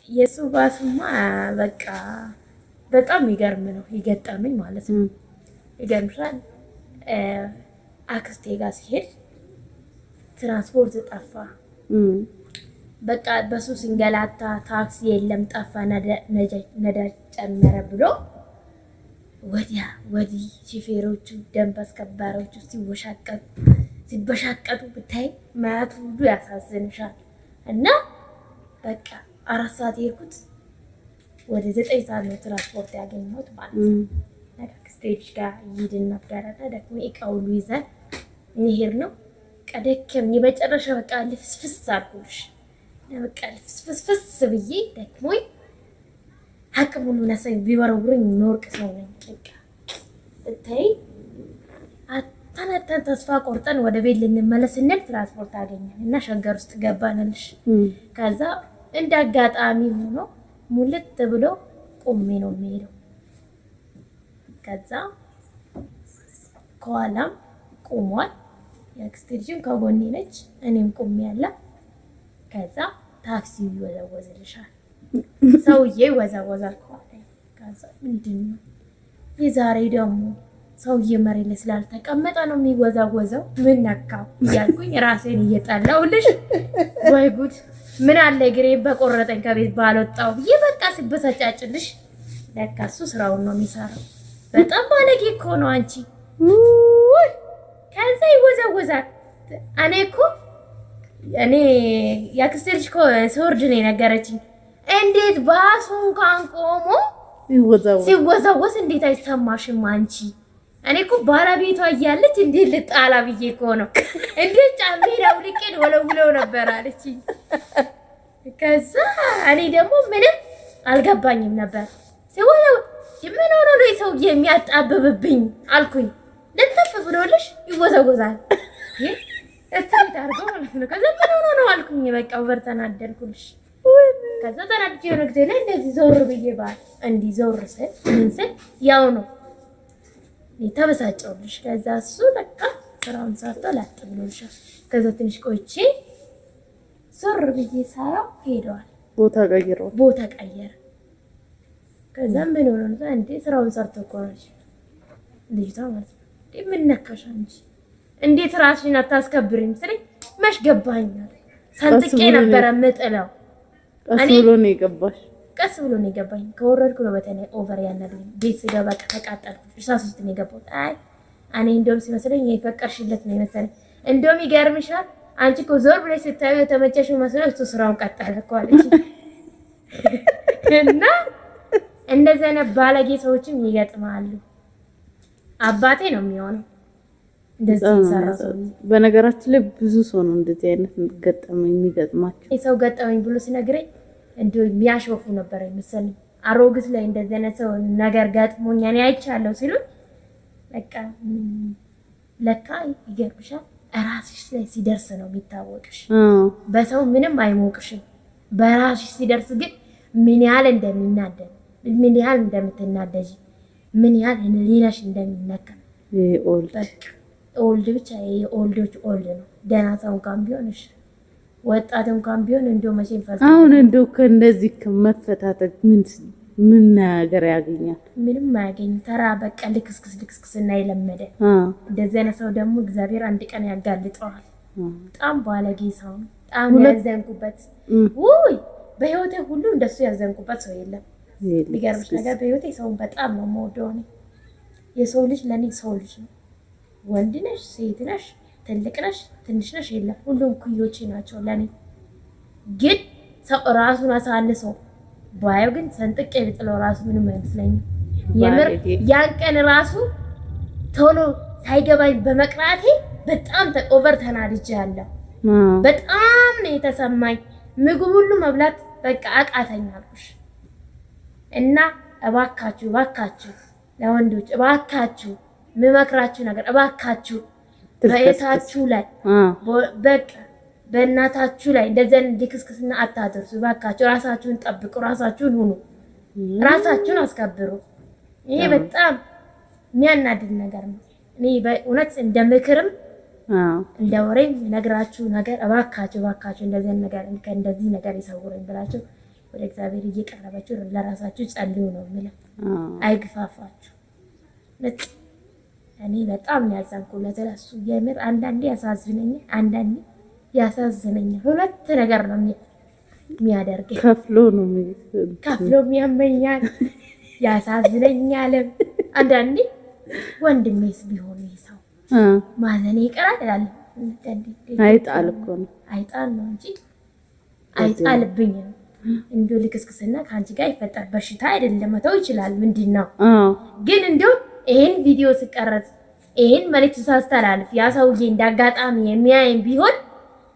የሱ ባስማ በቃ በጣም ይገርም ነው ይገጠመኝ ማለት ነው። ይገርምሻል። አክስቴ ጋር ሲሄድ ትራንስፖርት ጠፋ። በቃ በሱ ሲንገላታ ታክሲ የለም ጠፋ፣ ነዳጅ ጨመረ ብሎ ወዲያ ወዲህ ሹፌሮቹ ደንብ አስከባሪዎቹ ሲበሻቀጡ ብታይ ማየቱ ሁሉ ያሳዝንሻል። እና በቃ 4 ሰዓት የሄድኩት ወደ 9 ሰዓት ነው ትራንስፖርት ያገኘሁት ማለት ነው። ስቴጅ ጋር ይሄድን ነበረ ደግሞ እቃውሉ ይዘን እንሄድ ነው። ቀደከም የመጨረሻ በቃ ልፍስፍስ አልኩልሽ። በቃ ልፍስፍስ ብዬ ደክሞኝ አቅም ሁሉ ነሳኝ። ቢወረውሩኝ ኖርቅ ሰው ነኝ። በቃ እታይ አታናተን ተስፋ ቆርጠን ወደ ቤት ልንመለስ እንል ትራንስፖርት አገኘን እና ሸገር ውስጥ ገባንልሽ። ከዛ እንዳጋጣሚ ሆኖ ሙልት ብሎ ቆሜ ነው የሚሄደው። ከዛ ከኋላም ቆሟል። የአክስቴ ልጅም ከጎኔ ነች፣ እኔም ቆሜ ያለ። ከዛ ታክሲው ይወዛወዝልሻል፣ ሰውዬ ይወዛወዛል ከኋላ። ከዛ ምንድነው የዛሬ ደግሞ ሰውዬ መሬት ላይ ስላልተቀመጠ ነው የሚወዛወዘው፣ ምን ነካው እያልኩኝ ራሴን እየጠላሁልሽ። ወይ ጉድ ምን አለ እግሬ በቆረጠኝ ከቤት ባልወጣው ብዬ በቃ ሲበሳጫጭልሽ። ለካ እሱ ስራውን ነው የሚሰራው። በጣም ባለጌ እኮ ነው አንቺ። ከዛ ይወዛወዛል። እኔ የአክስቴ ልጅ እኮ ስወርድ ነው የነገረችኝ። እንዴት ባሱ እንኳን ቆሞ ሲወዛወዝ እንዴት አይሰማሽም አንቺ? እኔ እኮ ባለቤቷ እያለች እንዴት ልጣላ ብዬ እኮ ነው እንዴት ጫሜን አውልቄ ወለውለው ነበር አለችኝ። ከዛ እኔ ደግሞ ምንም አልገባኝም ነበር። ምን ሆኖ ነው ሰው የሚያጣብብብኝ አልኩኝ። ልጥፍ ብሎልሽ ይወዛወዛል እታይት አድርገው ማለት ነው። ከዛ ምን ሆኖ ነው አልኩኝ። በቃ ወር ተናደድኩልሽ። ከዛ ተናድጄ የሆነ ጊዜ ላይ እንደዚህ ዞር ብዬ ባል እንዲህ ዞር ስል ምን ስል ያው ነው ተበሳጨሁልሽ። ከዛ እሱ በቃ ስራውን ሰርቶ ላጥ ብሎልሻል። ከዛ ትንሽ ቆይቼ ዞር ብዬ ሳያው ሄደዋል። ቦታ ቀየረ። ከዛ ምን ሆነ ነው እንዴ ስራውን ሰርቶ እኮ ነው ልጅቷ ማለት ነው። ምን ነካሽ አንቺ? እንዴት ራስሽን አታስከብሪም ስለኝ መሽ ገባኝ። ሰንጥቄ ነበር የምጥለው። ቀስ ብሎ ነው የገባሽ? ቀስ ብሎ ነው የገባኝ። ከወረድኩ ነው በተለይ ኦቨር ያናደኝ። ቤት ስገባ ተቃጠልኩ። እርሳስ ውስጥ ነው የገባሁት። አይ እኔ እንደውም ሲመስለኝ የፈቀርሽለት ነው የመሰለኝ። እንደውም ይገርምሻል አንቺ እኮ ዞር ብለሽ ስታዩ የተመቸሽው መስሎሽ እሱ ስራውን ቀጠለ እኮ አለች። እና እንደዚህ አይነት ባለጌ ሰዎችም ይገጥማሉ። አባቴ ነው የሚሆነው እንደዚህ ይሰራል። በነገራችን ላይ ብዙ ሰው ነው እንደዚህ አይነት ገጠመኝ የሚገጥማቸው። የሰው ገጠመኝ ብሎ ሲነግረኝ እንደው የሚያሾፉ ነበር መሰለኝ። አሮግት ላይ እንደዚህ አይነት ሰው ነገር ገጥሞኛል አይቻለሁ ሲሉ በቃ ለካ ይገርምሻል ራስሽ ላይ ሲደርስ ነው የሚታወቅሽ። በሰው ምንም አይሞቅሽም። በራስሽ ሲደርስ ግን ምን ያህል እንደሚናደድ፣ ምን ያህል እንደምትናደጂ፣ ምን ያህል ህሊናሽ እንደሚነካ ኦልድ ብቻ የኦልዶች ኦልድ ነው። ደህና ሰው እንኳን ቢሆንሽ ወጣት እንኳን ቢሆን እንደው መቼም ፈጽሞ አሁን እንደው ከእንደዚህ ከመፈታተት ምን ነገር ያገኛል? ምንም አያገኝ። ተራ በቃ ልክስክስ እና የለመደ እንደዚህ አይነት ሰው ደግሞ እግዚአብሔር አንድ ቀን ያጋልጠዋል። በጣም ባለጌ ሰው ነው። በጣም ያዘንኩበት ውይ በህይወቴ ሁሉ እንደሱ ያዘንኩበት ሰው የለም። ቢገርምሽ ነገር በህይወቴ ሰውን በጣም ነው የምወደው። የሰው ልጅ ለኔ ሰው ልጅ ነው። ወንድ ነሽ፣ ሴት ነሽ፣ ትልቅ ነሽ፣ ትንሽ ነሽ የለም ሁሉም ኩዮቼ ናቸው ለኔ። ግን ሰው ራሱን አሳልሶ ባየው ግን ሰንጥቄ ብጥለው ራሱ ምንም አይመስለኝም። የምር ያን ቀን ራሱ ቶሎ ሳይገባኝ በመቅራቴ በጣም ኦቨር ተናድጃለሁ። በጣም ነው የተሰማኝ። ምግብ ሁሉ መብላት በቃ አቃተኝ አልኩሽ። እና እባካችሁ ለወንዶች እባካችሁ ምመክራችሁ ነገር እባካችሁ በእታችሁ ላይ በቃ በእናታችሁ ላይ እንደዚህ ድክስክስና አታደርሱ። እባካችሁ ራሳችሁን ጠብቁ፣ ራሳችሁን ሁኑ፣ ራሳችሁን አስከብሩ። ይሄ በጣም የሚያናድድ ነገር ነው። እኔ በእውነት እንደ ምክርም እንደ ወሬም ነግራችሁ ነገር እባካችሁ እንደዚህ ነገር ከእንደዚህ ነገር ይሰውረኝ ብላችሁ ወደ እግዚአብሔር እየቀረባችሁ ለራሳችሁ ጸልዩ ነው የምለው። አይግፋፋችሁ። እኔ በጣም ነው ያዘንኩለት ለእሱ የምር። አንዳንዴ ያሳዝነኛል። ሁለት ነገር ነው የሚያደርገኝ። ከፍሎ የሚያመኛል፣ ያሳዝነኛል። አንዳንዴ ወንድሜስ ቢሆን ሰው ማዘኔ ይቀራል እላለሁ። አይጣል እኮ ነው አይጣል ነው እንጂ አይጣልብኝም። እንዲሁ ልክስክስና ከአንቺ ጋር ይፈጠር በሽታ አይደለም፣ መተው ይችላል። ምንድን ነው ግን እንዲሁ ይሄን ቪዲዮ ስቀረጽ ይሄን መልዕክት ሳስተላልፍ ያ ሰውዬ እንዳጋጣሚ የሚያየን ቢሆን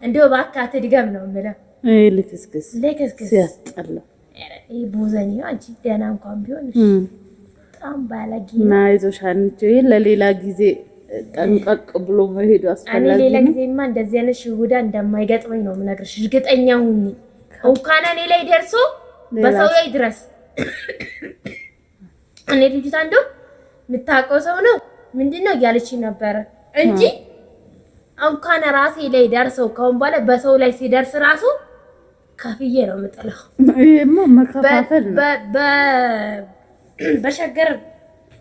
እንዲሁ እባክህ አትድገም ነው የምለው። ልክስክስ ሲያስጠላ ይሄ ቦዘኔ አንቺ ደህና እንኳን ቢሆን በጣም ባለጌ እና አይዞሽ አንቺ ለሌላ ጊዜ ጠንቀቅ ብሎ መሄዱ አስፈላጊ ነው። እኔ ሌላ ጊዜማ እንደዚህ አይነት ሽውዳ እንደማይገጥመኝ ነው የምነግርሽ። እርግጠኛ ሁኚ። እንኳን እኔ ላይ ደርሶ በሰው ላይ ድረስ እኔ ልጅቷ እንደው የምታውቀው ሰው ነው ምንድነው እያለች ነበረ እንጂ እንኳን ራሴ ላይ ደርሰው ከሆነ በኋላ በሰው ላይ ሲደርስ ራሱ ከፍዬ ነው የምጥለው። ይሄማ መከፋፈል ነው። በሸገር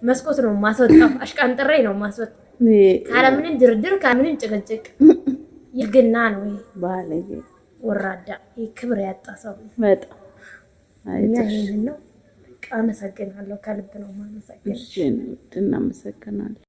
መስኮት ነው ማስወጣው፣ አሽቃንጥሬ ነው ማስወጣው። ካለምንም ድርድር ካለምንም ጭቅጭቅ ይግና ነው ይሄ ባለጌ ወራዳ። ይሄ ክብር ያጣ ሰው በጣም አይተሽ ነው። አመሰግናለሁ፣ ከልብ ነው ማመሰግናለሁ። እሺ እናመሰግናለን።